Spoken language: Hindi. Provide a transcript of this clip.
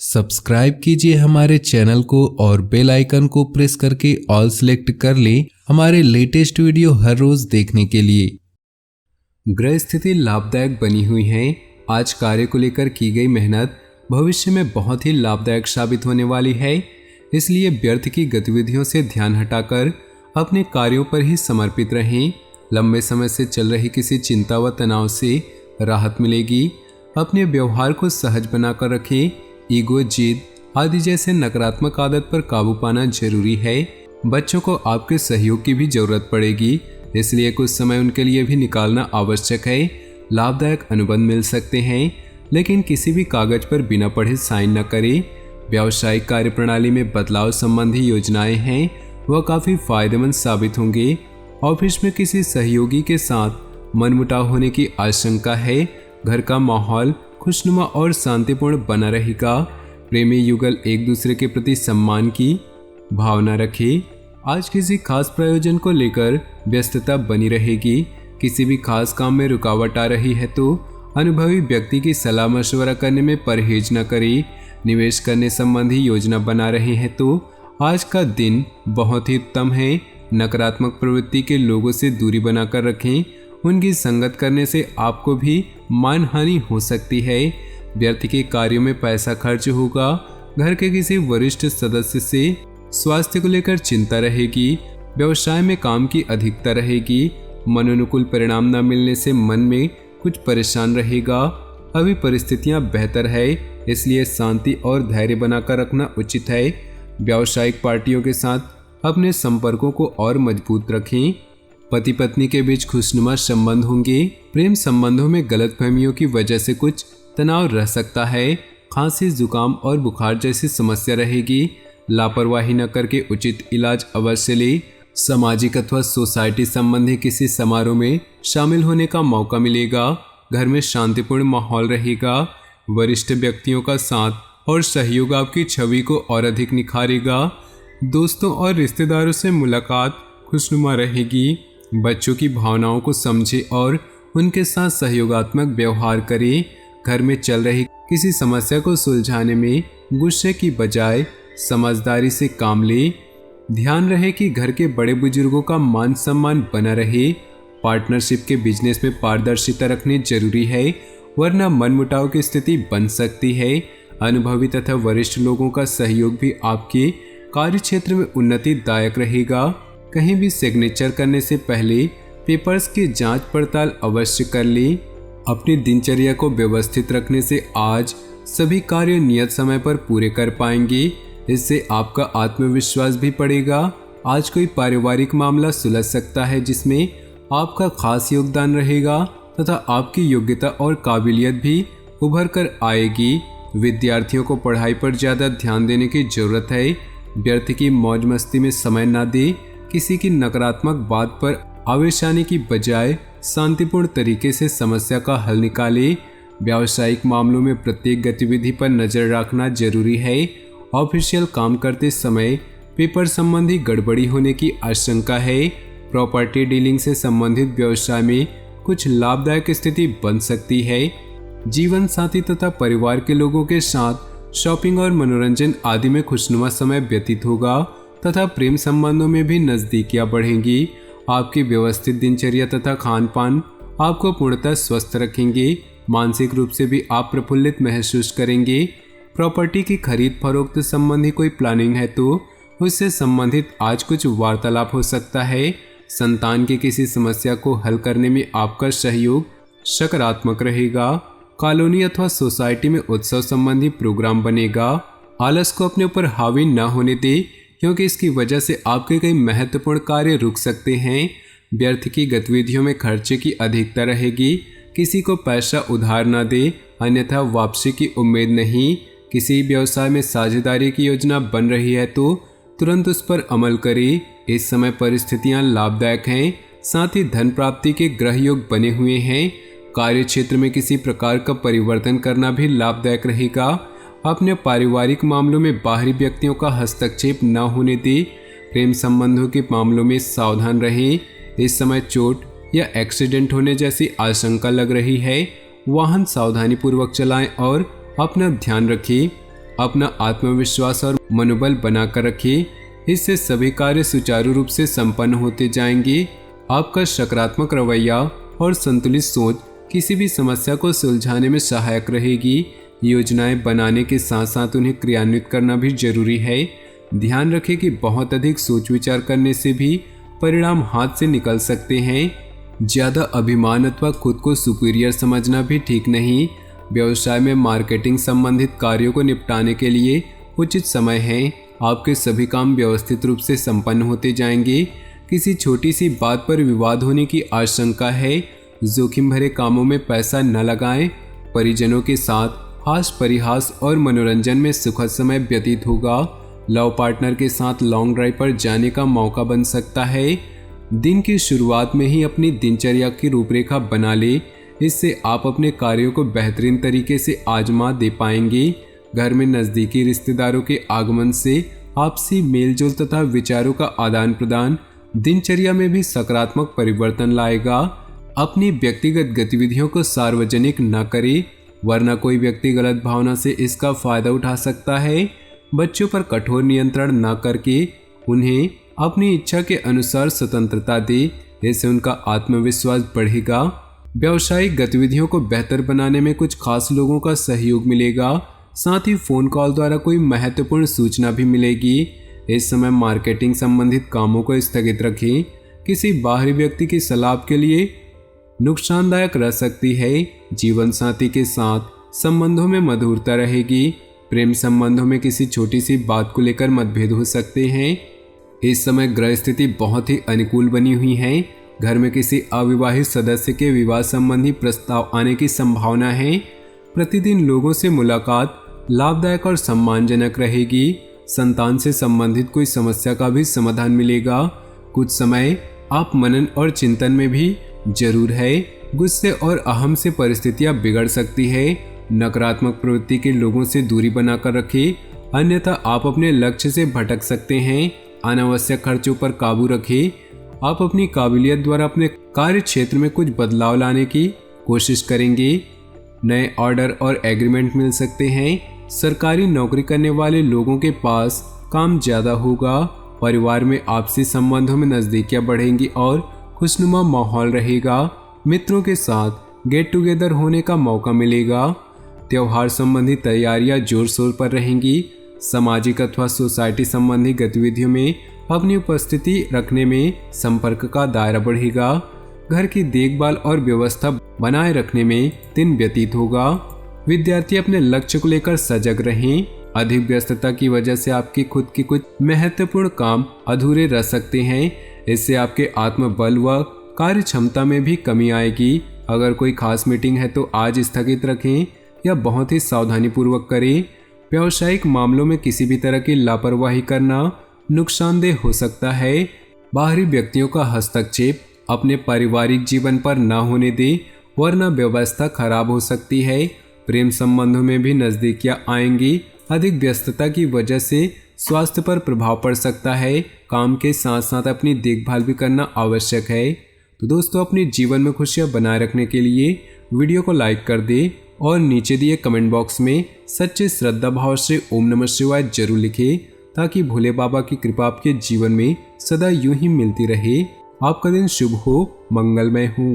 सब्सक्राइब कीजिए हमारे चैनल को और बेल आइकन को प्रेस करके ऑल सेलेक्ट कर लें हमारे लेटेस्ट वीडियो हर रोज देखने के लिए। ग्रह स्थिति लाभदायक बनी हुई है। आज कार्य को लेकर की गई मेहनत भविष्य में बहुत ही लाभदायक साबित होने वाली है। इसलिए व्यर्थ की गतिविधियों से ध्यान हटाकर अपने कार्यों पर ही समर्पित रहें। लंबे समय से चल रही किसी चिंता व तनाव से राहत मिलेगी। अपने व्यवहार को सहज बनाकर रखें। ईगो, जिद आदि जैसे नकारात्मक आदत पर काबू पाना जरूरी है। बच्चों को आपके सहयोग की भी जरूरत पड़ेगी, इसलिए कुछ समय उनके लिए भी निकालना आवश्यक है। लाभदायक अनुबंध मिल सकते हैं, लेकिन किसी भी कागज पर बिना पढ़े साइन न करें। व्यावसायिक कार्यप्रणाली में बदलाव संबंधी योजनाएं हैं, वह काफी फायदेमंद साबित होंगे। ऑफिस में किसी सहयोगी के साथ मनमुटाव होने की आशंका है। घर का माहौल खुशनुमा और शांतिपूर्ण बना रहेगा। प्रेमी युगल एक दूसरे के प्रति सम्मान की भावना रखें। आज किसी खास प्रयोजन को लेकर व्यस्तता बनी रहेगी। किसी भी खास काम में रुकावट आ रही है तो अनुभवी व्यक्ति की सलाह मशवरा करने में परहेज न करें। निवेश करने संबंधी योजना बना रहे हैं तो आज का दिन बहुत ही उत्तम है। नकारात्मक प्रवृत्ति के लोगों से दूरी बनाकर रखें। उनकी संगत करने से आपको भी मानहानि हो सकती है। व्यर्थ के कार्यों में पैसा खर्च होगा। घर के किसी वरिष्ठ सदस्य से स्वास्थ्य को लेकर चिंता रहेगी। व्यवसाय में काम की अधिकता रहेगी। मनोनुकूल परिणाम न मिलने से मन में कुछ परेशान रहेगा। अभी परिस्थितियां बेहतर है, इसलिए शांति और धैर्य बनाकर रखना उचित है। व्यावसायिक पार्टियों के साथ अपने संपर्कों को और मजबूत रखें। पति पत्नी के बीच खुशनुमा संबंध होंगे। प्रेम संबंधों में गलतफहमियों की वजह से कुछ तनाव रह सकता है। खांसी, जुकाम और बुखार जैसी समस्या रहेगी। लापरवाही न करके उचित इलाज अवश्य ले। सामाजिक अथवा सोसाइटी संबंधी किसी समारोह में शामिल होने का मौका मिलेगा। घर में शांतिपूर्ण माहौल रहेगा। वरिष्ठ व्यक्तियों का साथ और सहयोग आपकी छवि को और अधिक निखारेगा। दोस्तों और रिश्तेदारों से मुलाकात खुशनुमा रहेगी। बच्चों की भावनाओं को समझे और उनके साथ सहयोगात्मक व्यवहार करें। घर में चल रही किसी समस्या को सुलझाने में गुस्से की बजाय समझदारी से काम ले। ध्यान रहे कि घर के बड़े बुजुर्गों का मान सम्मान बना रहे। पार्टनरशिप के बिजनेस में पारदर्शिता रखनी जरूरी है, वरना मनमुटाव की स्थिति बन सकती है। अनुभवी तथा वरिष्ठ लोगों का सहयोग भी आपके कार्य क्षेत्र में उन्नतिदायक रहेगा। कहीं भी सिग्नेचर करने से पहले पेपर्स की जांच पड़ताल अवश्य कर लें। अपनी दिनचर्या को व्यवस्थित रखने से आज सभी कार्य नियत समय पर पूरे कर पाएंगे। इससे आपका आत्मविश्वास भी बढ़ेगा। आज कोई पारिवारिक मामला सुलझ सकता है जिसमें आपका खास योगदान रहेगा तथा आपकी योग्यता और काबिलियत भी उभर कर आएगी। विद्यार्थियों को पढ़ाई पर ज़्यादा ध्यान देने की जरूरत है। व्यर्थ की मौज मस्ती में समय न दे। किसी की नकारात्मक बात पर आवेश आने की बजाय शांतिपूर्ण तरीके से समस्या का हल निकालें। व्यावसायिक मामलों में प्रत्येक गतिविधि पर नजर रखना जरूरी है। ऑफिशियल काम करते समय पेपर संबंधी गड़बड़ी होने की आशंका है। प्रॉपर्टी डीलिंग से संबंधित व्यवसाय में कुछ लाभदायक स्थिति बन सकती है। जीवन साथी तथा परिवार के लोगों के साथ शॉपिंग और मनोरंजन आदि में खुशनुमा समय व्यतीत होगा तथा प्रेम संबंधों में भी नजदीकियां बढ़ेंगी। आपकी व्यवस्थित दिनचर्या तथा खान पान आपको पूर्णतः स्वस्थ रखेंगे। मानसिक रूप से भी आप प्रफुल्लित महसूस करेंगे। प्रॉपर्टी की खरीद फरोख्त संबंधी कोई प्लानिंग है तो उससे संबंधित आज कुछ वार्तालाप हो सकता है। संतान की किसी समस्या को हल करने में आपका सहयोग सकारात्मक रहेगा। कॉलोनी अथवा सोसाइटी में उत्सव संबंधी प्रोग्राम बनेगा। आलस को अपने ऊपर हावी न होने दे, क्योंकि इसकी वजह से आपके कई महत्वपूर्ण कार्य रुक सकते हैं। व्यर्थ की गतिविधियों में खर्चे की अधिकता रहेगी। किसी को पैसा उधार न दे, अन्यथा वापसी की उम्मीद नहीं। किसी व्यवसाय में साझेदारी की योजना बन रही है तो तुरंत उस पर अमल करें। इस समय परिस्थितियां लाभदायक हैं, साथ ही धन प्राप्ति के ग्रह योग बने हुए हैं। कार्य क्षेत्र में किसी प्रकार का परिवर्तन करना भी लाभदायक रहेगा। अपने पारिवारिक मामलों में बाहरी व्यक्तियों का हस्तक्षेप न होने दें। प्रेम संबंधों के मामलों में सावधान रहें। इस समय चोट या एक्सीडेंट होने जैसी आशंका लग रही है। वाहन सावधानी पूर्वक चलाएं और अपना ध्यान रखें। अपना आत्मविश्वास और मनोबल बनाकर रखें। इससे सभी कार्य सुचारू रूप से संपन्न होते जाएंगे। आपका सकारात्मक रवैया और संतुलित सोच किसी भी समस्या को सुलझाने में सहायक रहेगी। योजनाएं बनाने के साथ साथ उन्हें क्रियान्वित करना भी जरूरी है। ध्यान रखें कि बहुत अधिक सोच विचार करने से भी परिणाम हाथ से निकल सकते हैं। ज़्यादा अभिमान अथवा खुद को सुपीरियर समझना भी ठीक नहीं। व्यवसाय में मार्केटिंग संबंधित कार्यों को निपटाने के लिए उचित समय है। आपके सभी काम व्यवस्थित रूप से संपन्न होते जाएंगे। किसी छोटी सी बात पर विवाद होने की आशंका है। जोखिम भरे कामों में पैसा न लगाएं। परिजनों के साथ हास परिहास और मनोरंजन में सुखद समय व्यतीत होगा। लव पार्टनर के साथ लॉन्ग ड्राइव पर जाने का मौका बन सकता है। दिन की शुरुआत में ही अपनी दिनचर्या की रूपरेखा बना ले। इससे आप अपने कार्यों को बेहतरीन तरीके से आजमा दे पाएंगे। घर में नज़दीकी रिश्तेदारों के आगमन से आपसी मेलजोल तथा विचारों का आदान प्रदान दिनचर्या में भी सकारात्मक परिवर्तन लाएगा। अपनी व्यक्तिगत गतिविधियों को सार्वजनिक न करें, वरना कोई व्यक्ति गलत भावना से इसका फायदा उठा सकता है। बच्चों पर कठोर नियंत्रण न करके उन्हें अपनी इच्छा के अनुसार स्वतंत्रता दे। इससे उनका आत्मविश्वास बढ़ेगा। व्यावसायिक गतिविधियों को बेहतर बनाने में कुछ खास लोगों का सहयोग मिलेगा। साथ ही फोन कॉल द्वारा कोई महत्वपूर्ण सूचना भी मिलेगी। इस समय मार्केटिंग संबंधित कामों को स्थगित रखें। किसी बाहरी व्यक्ति की सलाह के लिए नुकसानदायक रह सकती है। जीवन साथी के साथ संबंधों में मधुरता रहेगी। प्रेम संबंधों में किसी छोटी सी बात को लेकर मतभेद हो सकते हैं। इस समय ग्रह स्थिति बहुत ही अनुकूल बनी हुई है। घर में किसी अविवाहित सदस्य के विवाह संबंधी प्रस्ताव आने की संभावना है। प्रतिदिन लोगों से मुलाकात लाभदायक और सम्मानजनक रहेगी। संतान से संबंधित कोई समस्या का भी समाधान मिलेगा। कुछ समय आप मनन और चिंतन में भी जरूर है। गुस्से और अहम से परिस्थितियां बिगड़ सकती है। नकारात्मक प्रवृत्ति के लोगों से दूरी बनाकर रखें, अन्यथा आप अपने लक्ष्य से भटक सकते हैं। अनावश्यक खर्चों पर काबू रखें। आप अपनी काबिलियत द्वारा अपने कार्य क्षेत्र में कुछ बदलाव लाने की कोशिश करेंगे। नए ऑर्डर और एग्रीमेंट मिल सकते हैं। सरकारी नौकरी करने वाले लोगों के पास काम ज्यादा होगा। परिवार में आपसी संबंधों में नजदीकियां बढ़ेंगी और खुशनुमा माहौल रहेगा। मित्रों के साथ गेट टुगेदर होने का मौका मिलेगा। त्योहार संबंधी तैयारियां जोर शोर पर रहेंगी। सामाजिक अथवा सोसाइटी संबंधी गतिविधियों में अपनी उपस्थिति रखने में संपर्क का दायरा बढ़ेगा। घर की देखभाल और व्यवस्था बनाए रखने में दिन व्यतीत होगा। विद्यार्थी अपने लक्ष्य को लेकर सजग रहें। अधिक व्यस्तता की वजह से आपकी खुद की कुछ महत्वपूर्ण काम अधूरे रह सकते हैं। इससे आपके आत्मबल व कार्य क्षमता में भी कमी आएगी। अगर कोई खास मीटिंग है तो आज स्थगित रखें या बहुत ही सावधानी पूर्वक करें। व्यावसायिक मामलों में किसी भी तरह की लापरवाही करना नुकसानदेह हो सकता है। बाहरी व्यक्तियों का हस्तक्षेप अपने पारिवारिक जीवन पर न होने दें, वरना व्यवस्था खराब हो सकती है। प्रेम संबंधों में भी नजदीकियां आएंगी। अधिक व्यस्तता की वजह से स्वास्थ्य पर प्रभाव पड़ सकता है। काम के साथ साथ अपनी देखभाल भी करना आवश्यक है। तो दोस्तों, अपने जीवन में खुशियां बनाए रखने के लिए वीडियो को लाइक कर दें और नीचे दिए कमेंट बॉक्स में सच्चे श्रद्धा भाव से ओम नमः शिवाय जरूर लिखें, ताकि भोले बाबा की कृपा आपके जीवन में सदा यूं ही मिलती रहे। आपका दिन शुभ हो, मंगलमय हो।